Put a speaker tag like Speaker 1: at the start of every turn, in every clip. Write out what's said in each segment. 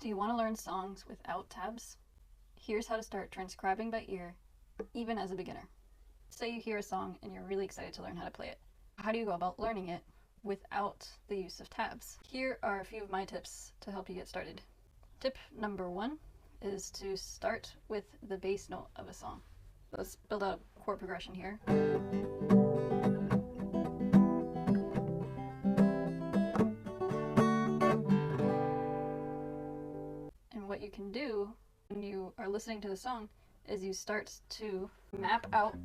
Speaker 1: Do you want to learn songs without tabs? Here's how to start transcribing by ear, even as a beginner. Say you hear a song and you're really excited to learn how to play it. How do you go about learning it without the use of tabs? Here are a few of my tips to help you get started. Tip number 1 is to start with the bass note of a song. Let's build out a chord progression here. And what you can do when you are listening to the song is you start to map out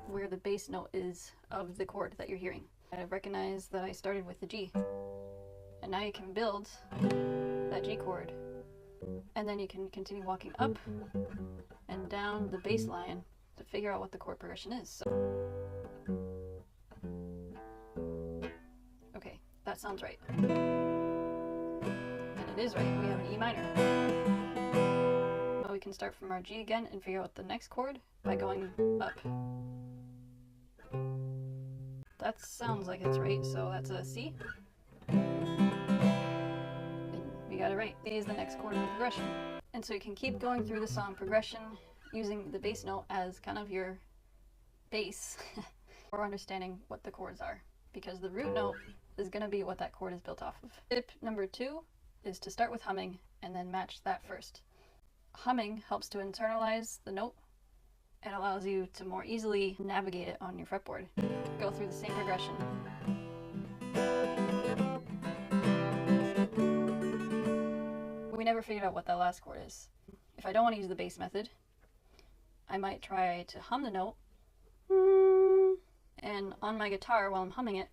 Speaker 1: where the bass note is of the chord that you're hearing. I recognize that I started with the G, and now you can build that G chord, and then you can continue walking up and down the bass line to figure out what the chord progression is. So, okay, that sounds right. And it is right, we have an E minor. Well, we can start from our G again and figure out the next chord by going up. That sounds like it's right, so that's a C. And we got it right. C is the next chord in the progression. And so you can keep going through the song progression using the bass note as kind of your base for understanding what the chords are, because the root note is going to be what that chord is built off of. Tip number 2 is to start with humming and then match that first. Humming helps to internalize the note and allows you to more easily navigate it on your fretboard. Go through the same progression. We never figured out what that last chord is. If I don't want to use the bass method, I might try to hum the note, and on my guitar while I'm humming it,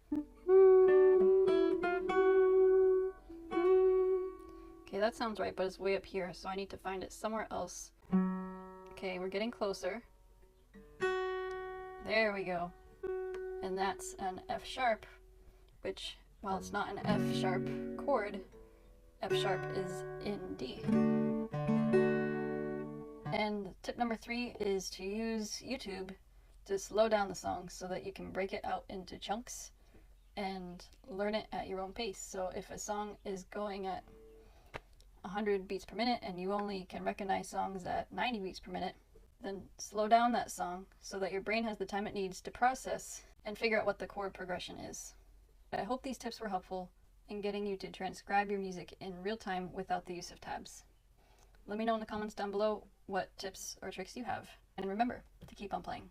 Speaker 1: okay, that sounds right, but it's way up here, so I need to find it somewhere else. Okay, we're getting closer. There we go. And that's an F sharp, which, while it's not an F sharp chord, F sharp is in D. And tip number 3 is to use YouTube to slow down the song so that you can break it out into chunks and learn it at your own pace. So if a song is going at 100 beats per minute and you only can recognize songs at 90 beats per minute, then slow down that song so that your brain has the time it needs to process and figure out what the chord progression is. I hope these tips were helpful in getting you to transcribe your music in real time without the use of tabs. Let me know in the comments down below what tips or tricks you have, and remember to keep on playing.